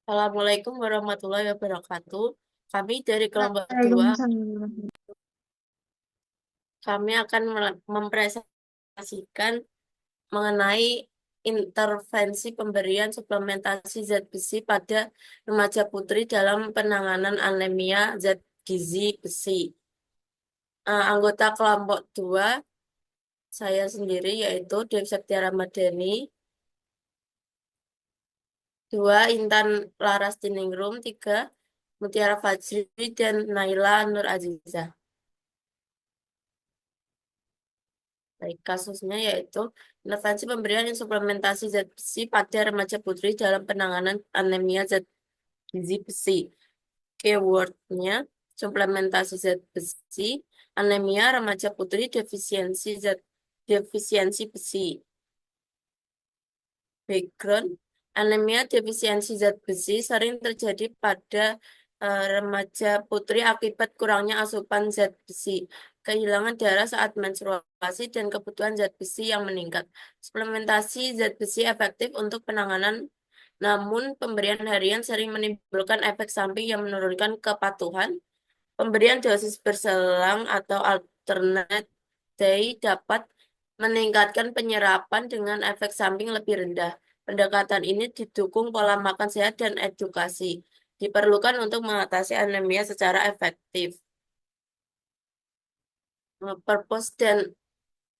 Assalamualaikum warahmatullahi wabarakatuh. Kami dari kelompok 2, Waalaikumsalam. kami akan mempresentasikan mengenai intervensi pemberian suplementasi zat besi pada remaja putri dalam penanganan anemia zat gizi besi. Anggota kelompok 2, saya sendiri yaitu Dewi Septia Ramadhani, 2 Intan Larastiningrum, 3 Mutiara Fajri, dan Naila Nur Azizah. Baik, kasusnya yaitu intervensi pemberian suplementasi zat besi pada remaja putri dalam penanganan anemia zat gizi besi. Keywordnya, suplementasi zat besi, anemia remaja putri defisiensi besi. Background, anemia defisiensi zat besi sering terjadi pada remaja putri akibat kurangnya asupan zat besi, kehilangan darah saat menstruasi, dan kebutuhan zat besi yang meningkat. Suplementasi zat besi efektif untuk penanganan, namun pemberian harian sering menimbulkan efek samping yang menurunkan kepatuhan. Pemberian dosis berselang atau alternate day dapat meningkatkan penyerapan dengan efek samping lebih rendah. Pendekatan ini didukung pola makan sehat dan edukasi. Diperlukan untuk mengatasi anemia secara efektif. Purpose dan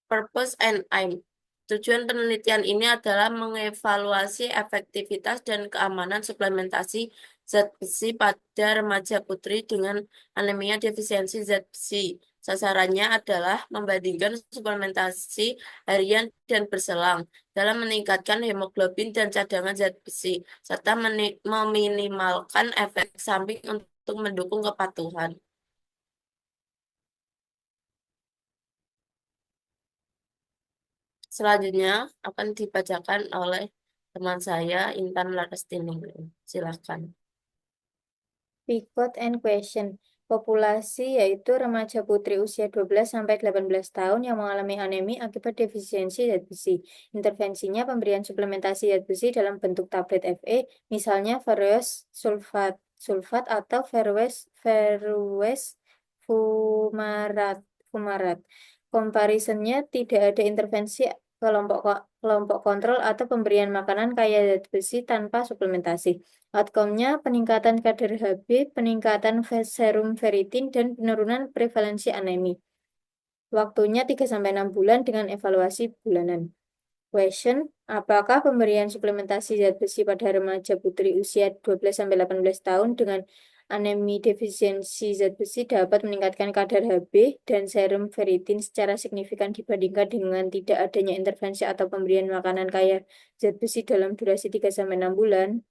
Purpose and Aim. Tujuan penelitian ini adalah mengevaluasi efektivitas dan keamanan suplementasi zat besi pada remaja putri dengan anemia defisiensi zat besi. Sasarannya adalah membandingkan suplementasi harian dan berselang dalam meningkatkan hemoglobin dan cadangan zat besi, serta meminimalkan efek samping untuk mendukung kepatuhan. Selanjutnya akan dibacakan oleh teman saya, Intan Larestini. Silakan. Record and question. Populasi yaitu remaja putri usia 12 sampai 18 tahun yang mengalami anemi akibat defisiensi zat besi. Intervensinya pemberian suplementasi zat besi dalam bentuk tablet FE, misalnya Ferrous sulfat atau Ferrous fumarat. Comparisonnya tidak ada intervensi kelompok kontrol atau pemberian makanan kaya zat besi tanpa suplementasi. Outcome-nya peningkatan kadar Hb, peningkatan serum ferritin, dan penurunan prevalensi anemi. Waktunya 3-6 bulan dengan evaluasi bulanan. Question, apakah pemberian suplementasi zat besi pada remaja putri usia 12-18 tahun dengan anemi defisiensi zat besi dapat meningkatkan kadar Hb dan serum ferritin secara signifikan dibandingkan dengan tidak adanya intervensi atau pemberian makanan kaya zat besi dalam durasi 3-6 bulan?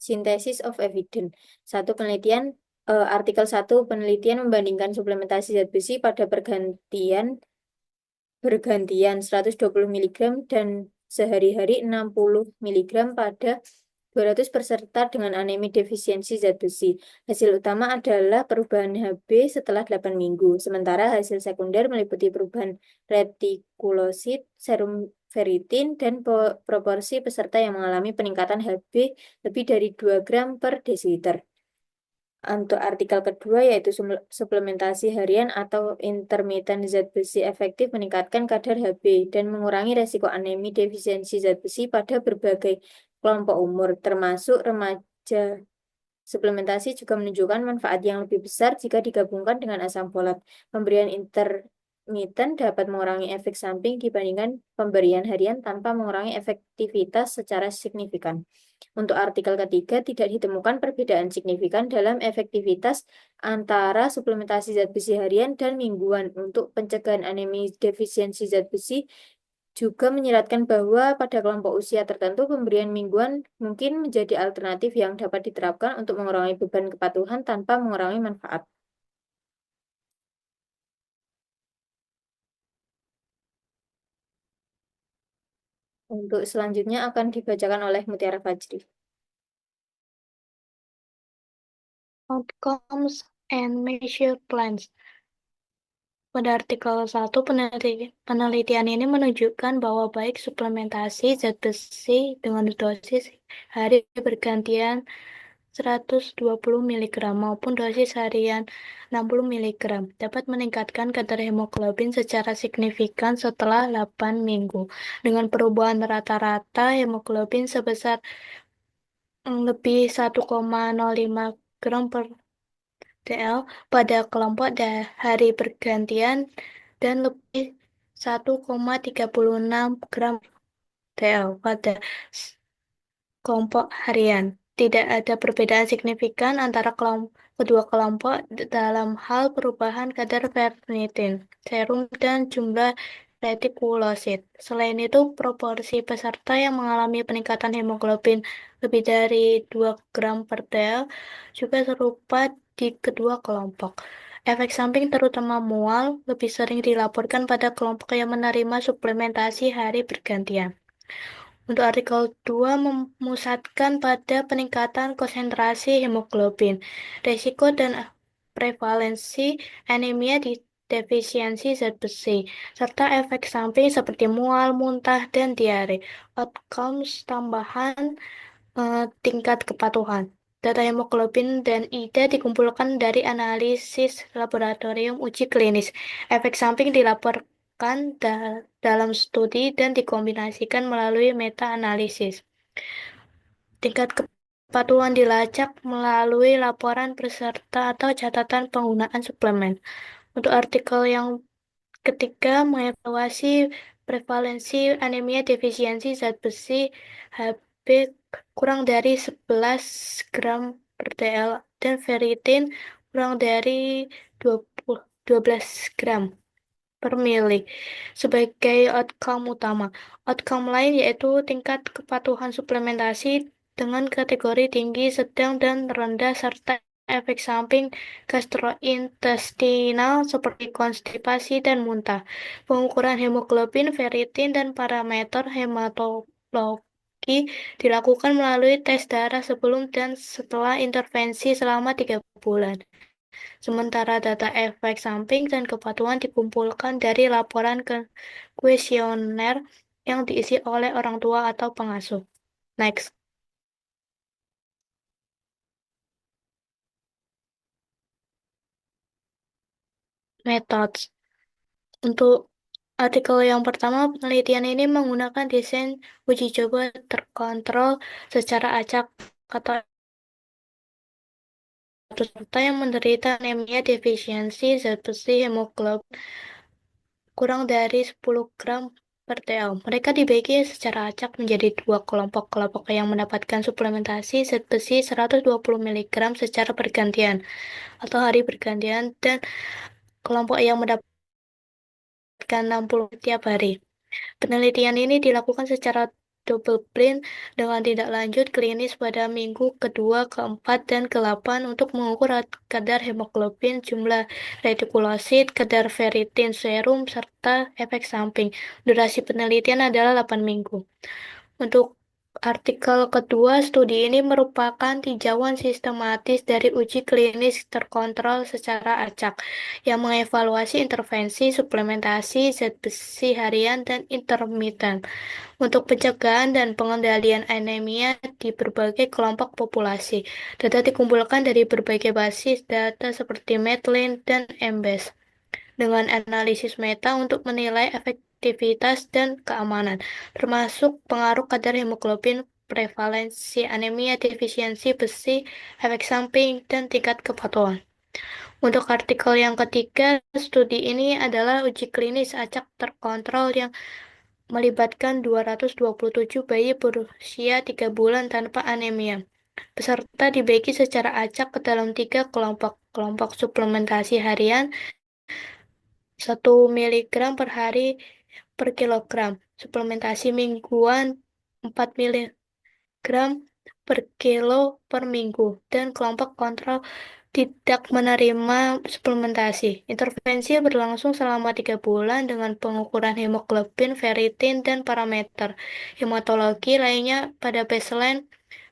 Synthesis of evidence. Artikel 1 penelitian membandingkan suplementasi zat besi pada bergantian 120 mg dan sehari-hari 60 mg pada 200 peserta dengan anemi defisiensi zat besi. Hasil utama adalah perubahan Hb setelah 8 minggu, sementara hasil sekunder meliputi perubahan retikulosit, serum ferritin, dan proporsi peserta yang mengalami peningkatan Hb lebih dari 2 gram per desiliter. Untuk artikel kedua yaitu suplementasi harian atau intermittent zat besi efektif meningkatkan kadar Hb dan mengurangi resiko anemi defisiensi zat besi pada berbagai kelompok umur, termasuk remaja. Suplementasi juga menunjukkan manfaat yang lebih besar jika digabungkan dengan asam folat. Pemberian intermittent dapat mengurangi efek samping dibandingkan pemberian harian tanpa mengurangi efektivitas secara signifikan. Untuk artikel ketiga, tidak ditemukan perbedaan signifikan dalam efektivitas antara suplementasi zat besi harian dan mingguan untuk pencegahan anemi defisiensi zat besi, juga menyeratkan bahwa pada kelompok usia tertentu pemberian mingguan mungkin menjadi alternatif yang dapat diterapkan untuk mengurangi beban kepatuhan tanpa mengurangi manfaat. Untuk selanjutnya akan dibacakan oleh Mutiara Fajri. Outcomes and measure plans. Pada artikel 1, penelitian ini menunjukkan bahwa baik suplementasi zat besi dengan dosis hari bergantian 120 miligram maupun dosis harian 60 miligram dapat meningkatkan kadar hemoglobin secara signifikan setelah 8 minggu dengan perubahan rata-rata hemoglobin sebesar lebih 1,05 gram per DL pada kelompok hari bergantian dan lebih 1,36 gram DL pada kelompok harian. Tidak ada perbedaan signifikan antara kedua kelompok dalam hal perubahan kadar ferritin, serum, dan jumlah retikulosit. Selain itu, proporsi peserta yang mengalami peningkatan hemoglobin lebih dari 2 gram per del juga serupa di kedua kelompok. Efek samping terutama mual lebih sering dilaporkan pada kelompok yang menerima suplementasi hari bergantian. Untuk artikel 2 memusatkan pada peningkatan konsentrasi hemoglobin, risiko dan prevalensi anemia di defisiensi zat besi, serta efek samping seperti mual, muntah, dan diare. Outcomes tambahan tingkat kepatuhan. Data hemoglobin dan IDA dikumpulkan dari analisis laboratorium uji klinis. Efek samping dilaporkan dalam studi dan dikombinasikan melalui meta-analisis. Tingkat kepatuhan dilacak melalui laporan peserta atau catatan penggunaan suplemen. Untuk artikel yang ketiga, mengevaluasi prevalensi anemia defisiensi zat besi Hb kurang dari 11 gram per dl dan ferritin kurang dari 12 gram per mili sebagai outcome utama. Outcome lain yaitu tingkat kepatuhan suplementasi dengan kategori tinggi, sedang, dan rendah serta efek samping gastrointestinal seperti konstipasi dan muntah. Pengukuran hemoglobin, ferritin, dan parameter hematologi dilakukan melalui tes darah sebelum dan setelah intervensi selama 3 bulan. Sementara data efek samping dan kepatuhan dikumpulkan dari laporan ke kuesioner yang diisi oleh orang tua atau pengasuh. Next. Methods. Untuk artikel yang pertama, penelitian ini menggunakan desain uji coba terkontrol secara acak atau peserta yang menderita anemia defisiensi zat besi hemoglobin kurang dari 10 gram per DL. Mereka dibagi secara acak menjadi dua kelompok. Kelompok yang mendapatkan suplementasi zat besi 120 miligram secara bergantian atau hari bergantian dan kelompok yang mendapatkan 60 tiap hari. Penelitian ini dilakukan secara double blind dengan tindak lanjut klinis pada minggu kedua, keempat, dan ke-8 untuk mengukur kadar hemoglobin, jumlah retikulosit, kadar ferritin serum, serta efek samping. Durasi penelitian adalah 8 minggu. Untuk artikel kedua, studi ini merupakan tinjauan sistematis dari uji klinis terkontrol secara acak yang mengevaluasi intervensi suplementasi zat besi harian dan intermiten untuk pencegahan dan pengendalian anemia di berbagai kelompok populasi. Data dikumpulkan dari berbagai basis data seperti Medline dan Embase dengan analisis meta untuk menilai efektivitas dan keamanan, termasuk pengaruh kadar hemoglobin, prevalensi anemia defisiensi besi, efek samping, dan tingkat kepatuhan. Untuk artikel yang ketiga, studi ini adalah uji klinis acak terkontrol yang melibatkan 227 bayi berusia 3 bulan tanpa anemia. Peserta dibagi secara acak ke dalam 3 kelompok. Kelompok suplementasi harian 1 miligram per hari per kilogram. Suplementasi mingguan 4 miligram per kilo per minggu. Dan kelompok kontrol tidak menerima suplementasi. Intervensi berlangsung selama 3 bulan dengan pengukuran hemoglobin, ferritin, dan parameter hematologi lainnya pada baseline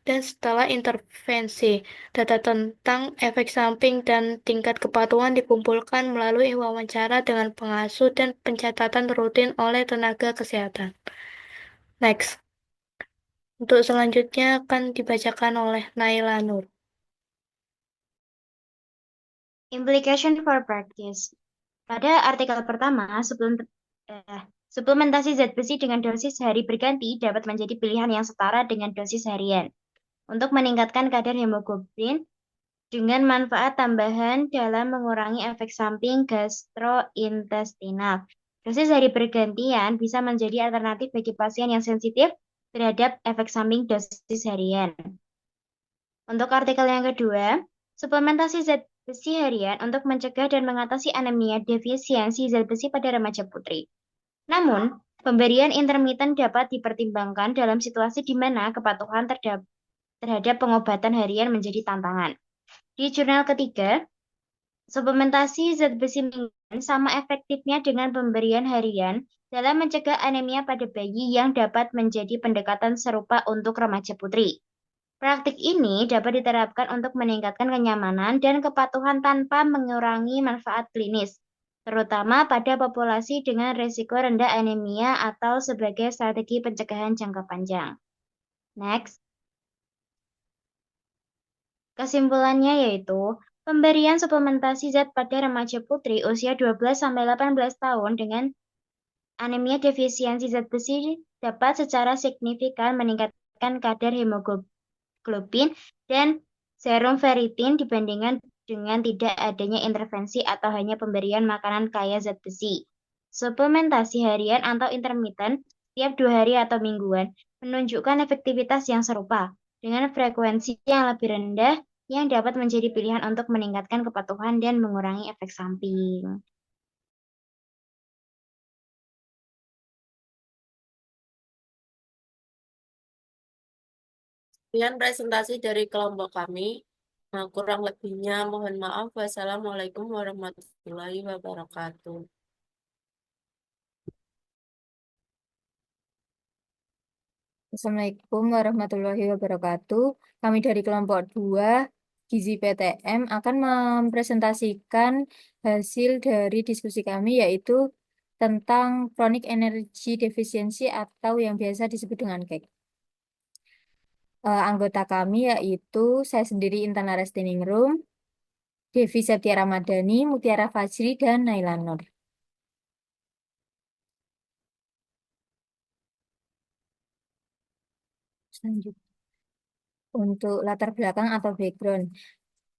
dan setelah intervensi. Data tentang efek samping dan tingkat kepatuhan dikumpulkan melalui wawancara dengan pengasuh dan pencatatan rutin oleh tenaga kesehatan. Next. Untuk selanjutnya akan dibacakan oleh Naila Nur. Implication for practice. Pada artikel pertama, suplementasi zat besi dengan dosis sehari berganti dapat menjadi pilihan yang setara dengan dosis harian untuk meningkatkan kadar hemoglobin dengan manfaat tambahan dalam mengurangi efek samping gastrointestinal. Dosis hari bergantian bisa menjadi alternatif bagi pasien yang sensitif terhadap efek samping dosis harian. Untuk artikel yang kedua, suplementasi zat besi harian untuk mencegah dan mengatasi anemia defisiensi zat besi pada remaja putri. Namun, pemberian intermiten dapat dipertimbangkan dalam situasi di mana kepatuhan terhadap pengobatan harian menjadi tantangan. Di jurnal ketiga, suplementasi zat besi mingguan sama efektifnya dengan pemberian harian dalam mencegah anemia pada bayi yang dapat menjadi pendekatan serupa untuk remaja putri. Praktik ini dapat diterapkan untuk meningkatkan kenyamanan dan kepatuhan tanpa mengurangi manfaat klinis, terutama pada populasi dengan risiko rendah anemia atau sebagai strategi pencegahan jangka panjang. Next. Kesimpulannya yaitu, pemberian suplementasi zat pada remaja putri usia 12-18 tahun dengan anemia defisiensi zat besi dapat secara signifikan meningkatkan kadar hemoglobin dan serum ferritin dibandingkan dengan tidak adanya intervensi atau hanya pemberian makanan kaya zat besi. Suplementasi harian atau intermiten tiap 2 hari atau mingguan menunjukkan efektivitas yang serupa dengan frekuensi yang lebih rendah yang dapat menjadi pilihan untuk meningkatkan kepatuhan dan mengurangi efek samping. Sekian presentasi dari kelompok kami. Kurang lebihnya mohon maaf. Wassalamualaikum warahmatullahi wabarakatuh. Assalamualaikum warahmatullahi wabarakatuh. Kami dari kelompok 2 Gizi PTM akan mempresentasikan hasil dari diskusi kami yaitu tentang chronic energy deficiency atau yang biasa disebut dengan CAG. Anggota kami yaitu saya sendiri Intan Larestiningrum, Devi Septia Ramadhani, Mutiara Fajri, dan Naila Nur. Selanjutnya. Untuk latar belakang atau background,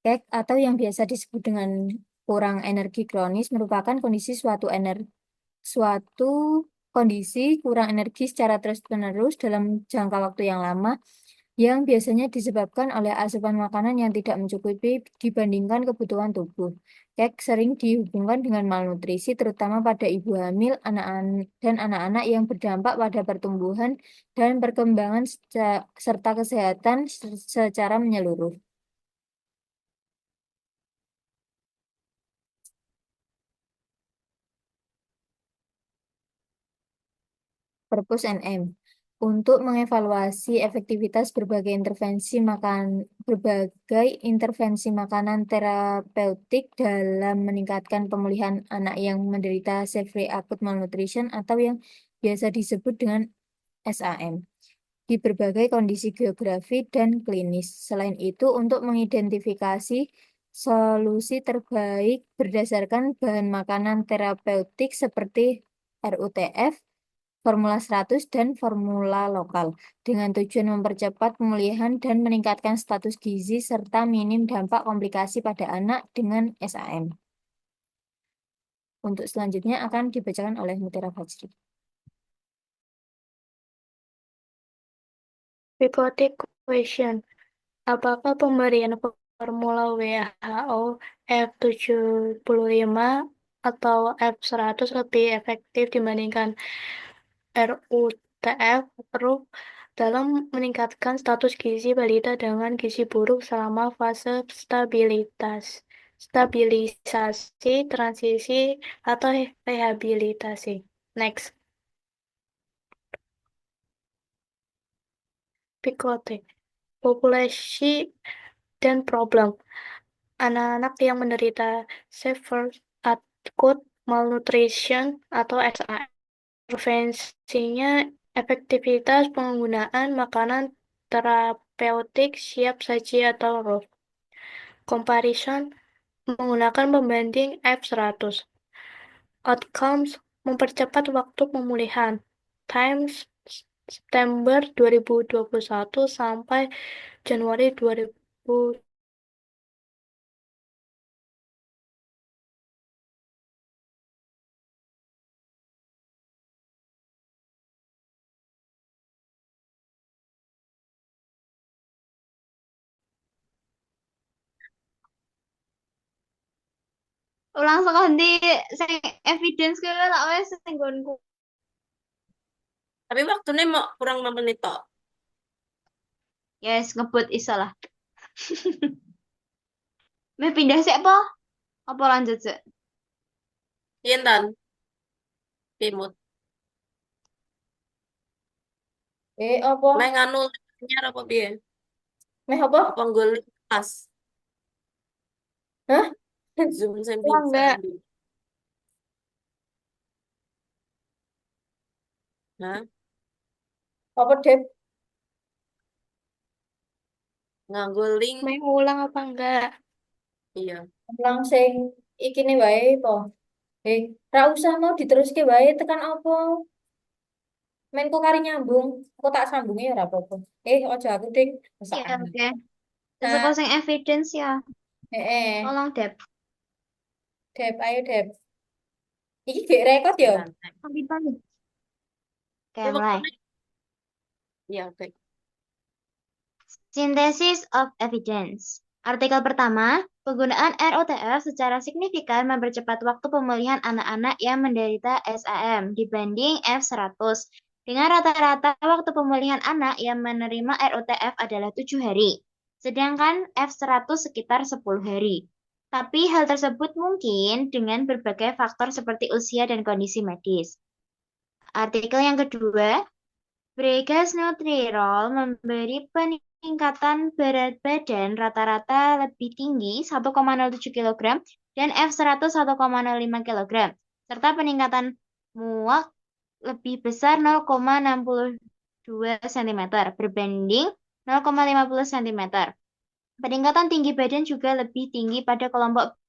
CAG atau yang biasa disebut dengan kurang energi kronis merupakan suatu kondisi kurang energi secara terus-menerus dalam jangka waktu yang lama yang biasanya disebabkan oleh asupan makanan yang tidak mencukupi dibandingkan kebutuhan tubuh. CAG sering dihubungkan dengan malnutrisi terutama pada ibu hamil, dan anak-anak yang berdampak pada pertumbuhan dan perkembangan serta kesehatan secara menyeluruh. Purpose and aim. Untuk mengevaluasi efektivitas berbagai intervensi makanan terapeutik dalam meningkatkan pemulihan anak yang menderita severe acute malnutrition atau yang biasa disebut dengan SAM di berbagai kondisi geografi dan klinis. Selain itu, untuk mengidentifikasi solusi terbaik berdasarkan bahan makanan terapeutik seperti RUTF, formula 100, dan formula lokal, dengan tujuan mempercepat pemulihan dan meningkatkan status gizi serta minim dampak komplikasi pada anak dengan SAM. Untuk selanjutnya akan dibacakan oleh Mutiara Fajri. Pivoting question. Apakah pemberian formula WHO F75 atau F100 lebih efektif dibandingkan RUTF dalam meningkatkan status gizi balita dengan gizi buruk selama fase stabilisasi, transisi, atau rehabilitasi? Next. Picote. populasi dan problem. Anak-anak yang menderita severe acute malnutrition atau SAM. Intervensinya efektivitas penggunaan makanan terapeutik siap saji atau raw. Comparison menggunakan pembanding F100. Outcomes mempercepat waktu pemulihan. Times September 2021 sampai Januari 2000. Ulang saka ndi sing evidence kuwi tak wis sing nggonku. Tapi waktunya mau kurang 5 menit tok. Yes, ngebut iso lah. Meh pindah sik apa? Apa lanjut sik? Yen tan, pimut. Apa? Meh nganu nyar apa piye? Meh apa? Apa golek pas Hah? Zoom sing Oh, bisa. enggak. Hah? Apa, Dep? Nganggo link. Mau ulang apa enggak? Iya. Ulang sing iki ne wae po. Ra usah mau diteruske wae tekan apa? Menko kari nyambung. Aku tak sambungi ya ora apa-apa. Ojo aku ding. Ya, Mesakane. oke. Saka Nah, sing evidence ya. Tolong Dep. Dep, ayo Dep. Iki gak rekod ya? Santai. Sampai tadi. Oke, Tapi mulai. waktunya iya, oke. Synthesis of evidence. Artikel pertama, penggunaan ROTF secara signifikan mempercepat waktu pemulihan anak-anak yang menderita SAM dibanding F100. Dengan rata-rata waktu pemulihan anak yang menerima ROTF adalah 7 hari, sedangkan F100 sekitar 10 hari. Tapi hal tersebut mungkin dengan berbagai faktor seperti usia dan kondisi medis. Artikel yang kedua, Bregasnotrirol memberi peningkatan berat badan rata-rata lebih tinggi 1,07 kg dan F100 1,05 kg, serta peningkatan muak lebih besar 0,62 cm berbanding 0,50 cm. Peningkatan tinggi badan juga lebih tinggi pada kelompok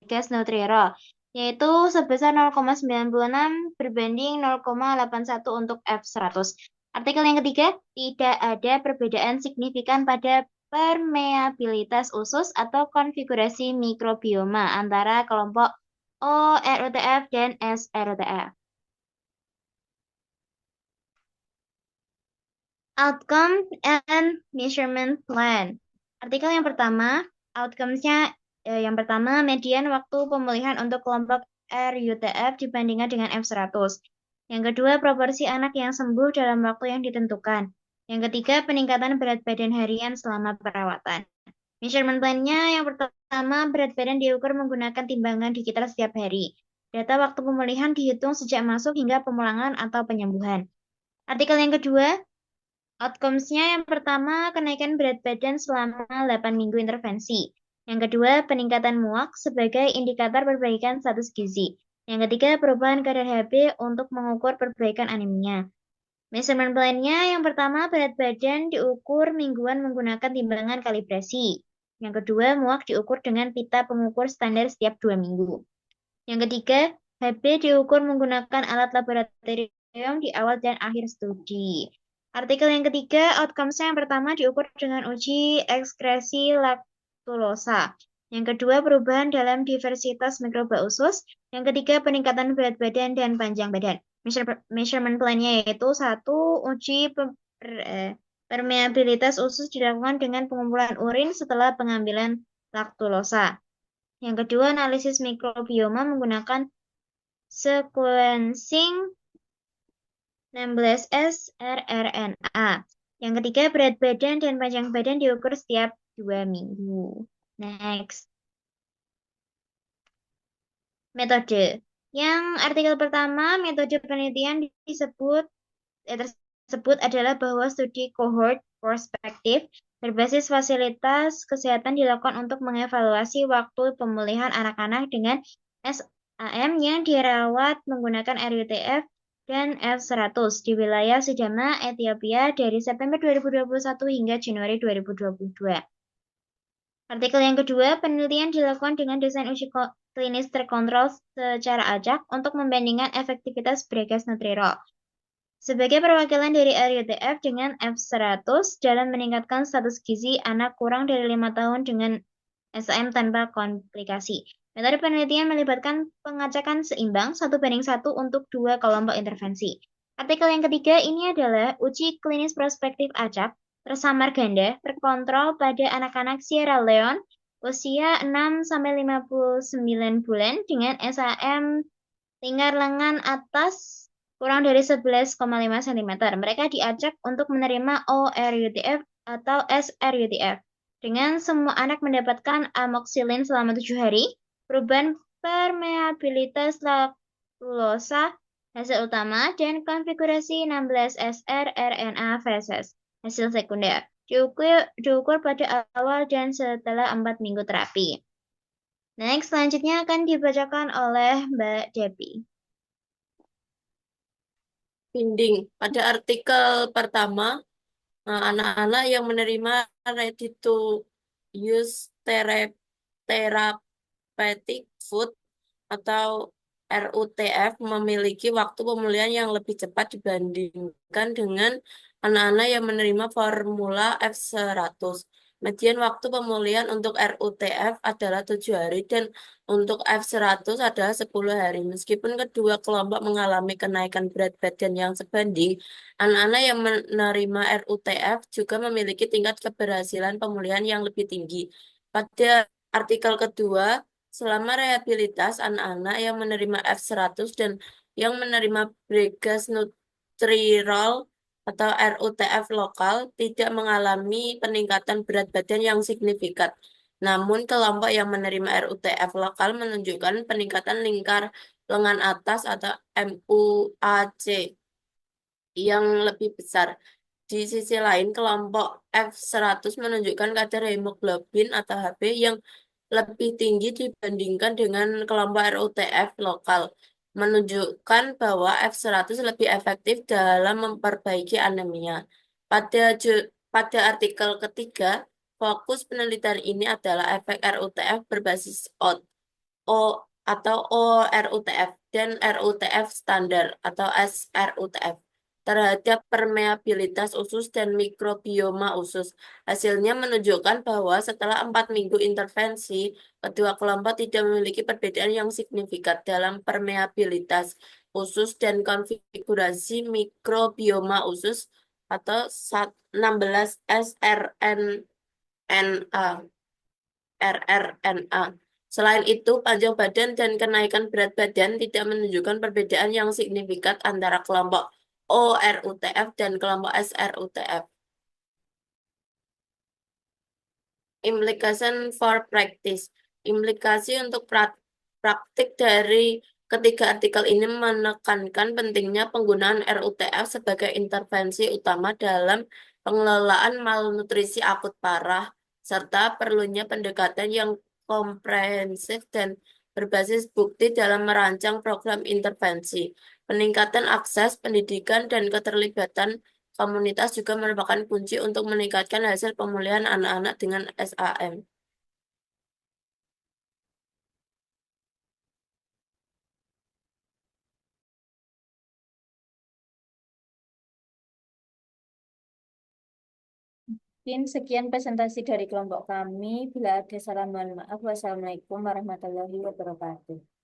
Bregasnotrirol, yaitu sebesar 0,96 berbanding 0,81 untuk F100. Artikel yang ketiga, tidak ada perbedaan signifikan pada permeabilitas usus atau konfigurasi mikrobioma antara kelompok OROTF dan SROTF. Outcome and Measurement Plan. Artikel yang pertama, outcomes-nya yang pertama, median waktu pemulihan untuk kelompok RUTF dibandingkan dengan F100. Yang kedua, proporsi anak yang sembuh dalam waktu yang ditentukan. Yang ketiga, peningkatan berat badan harian selama perawatan. Measurement plan-nya yang pertama, berat badan diukur menggunakan timbangan digital setiap hari. Data waktu pemulihan dihitung sejak masuk hingga pemulangan atau penyembuhan. Artikel yang kedua, outcomes-nya yang pertama, kenaikan berat badan selama 8 minggu intervensi. Yang kedua, peningkatan muak sebagai indikator perbaikan status gizi. Yang ketiga, perubahan kadar Hb untuk mengukur perbaikan anemia. Measurement plan-nya yang pertama, berat badan diukur mingguan menggunakan timbangan kalibrasi. Yang kedua, muak diukur dengan pita pengukur standar setiap 2 minggu. Yang ketiga, Hb diukur menggunakan alat laboratorium di awal dan akhir studi. Artikel yang ketiga, outcomes yang pertama diukur dengan uji ekskresi laktulosa. Yang kedua, perubahan dalam diversitas mikroba usus. Yang ketiga, peningkatan berat badan dan panjang badan. Measurement plan-nya yaitu 1. Uji permeabilitas usus dilakukan dengan pengumpulan urin setelah pengambilan laktulosa. Yang kedua, analisis mikrobioma menggunakan sequencing 16S rRNA. Yang ketiga, berat badan dan panjang badan diukur setiap 2 minggu. Next. Metode. Yang artikel pertama, metode penelitian tersebut adalah bahwa studi cohort prospektif Berbasis fasilitas kesehatan dilakukan untuk mengevaluasi waktu pemulihan anak-anak dengan SAM yang dirawat menggunakan RUTF dan F100 di wilayah Sidama, Ethiopia dari September 2021 hingga Januari 2022. Artikel yang kedua, penelitian dilakukan dengan desain uji klinis terkontrol secara acak untuk membandingkan efektivitas Bregasnutrirol sebagai perwakilan dari RUTF dengan F100 dalam meningkatkan status gizi anak kurang dari 5 tahun dengan SAM tanpa komplikasi. Metode penelitian melibatkan pengacakan seimbang 1:1 untuk 2 kelompok intervensi. Artikel yang ketiga ini adalah uji klinis prospektif acak tersamar ganda terkontrol pada anak-anak Sierra Leone usia 6-59 bulan dengan SAM lingkar lengan atas kurang dari 11,5 cm. Mereka diajak untuk menerima ORUTF atau SRUTF. Dengan semua anak mendapatkan amoxicillin selama 7 hari, perubahan permeabilitas laktosa hasil utama dan konfigurasi 16SR RNA feses hasil sekunder diukur pada awal dan setelah 4 minggu terapi. Next, selanjutnya akan dibacakan oleh Mbak Debbie. Binding. Pada artikel pertama, anak-anak yang menerima ready to use therapeutic food atau RUTF memiliki waktu pemulihan yang lebih cepat dibandingkan dengan anak-anak yang menerima formula F100. Median waktu pemulihan untuk RUTF adalah 7 hari dan untuk F100 adalah 10 hari. Meskipun kedua kelompok mengalami kenaikan berat badan yang sebanding, anak-anak yang menerima RUTF juga memiliki tingkat keberhasilan pemulihan yang lebih tinggi. Pada artikel kedua, selama rehabilitas, anak-anak yang menerima F100 dan yang menerima Bregasnutrirol atau RUTF lokal tidak mengalami peningkatan berat badan yang signifikan. Namun, kelompok yang menerima RUTF lokal menunjukkan peningkatan lingkar lengan atas atau MUAC yang lebih besar. Di sisi lain, kelompok F100 menunjukkan kadar hemoglobin atau HB yang lebih tinggi dibandingkan dengan kelompok RUTF lokal, menunjukkan bahwa F100 lebih efektif dalam memperbaiki anemia. Pada artikel ketiga, fokus penelitian ini adalah efek RUTF berbasis O atau ORUTF dan RUTF standar atau SRUTF terhadap permeabilitas usus dan mikrobioma usus. Hasilnya menunjukkan bahwa setelah 4 minggu intervensi, kedua kelompok tidak memiliki perbedaan yang signifikan dalam permeabilitas usus dan konfigurasi mikrobioma usus atau 16 rRNA. Selain itu, panjang badan dan kenaikan berat badan tidak menunjukkan perbedaan yang signifikan antara kelompok ORUTF dan kelompok SRUTF. Implication for practice. Implikasi untuk praktik dari ketiga artikel ini menekankan pentingnya penggunaan RUTF sebagai intervensi utama dalam pengelolaan malnutrisi akut parah, serta perlunya pendekatan yang komprehensif dan berbasis bukti dalam merancang program intervensi. Peningkatan akses pendidikan dan keterlibatan komunitas juga merupakan kunci untuk meningkatkan hasil pemulihan anak-anak dengan SAM. Mungkin sekian presentasi dari kelompok kami. Bila ada salah, mohon maaf. Wassalamualaikum warahmatullahi wabarakatuh.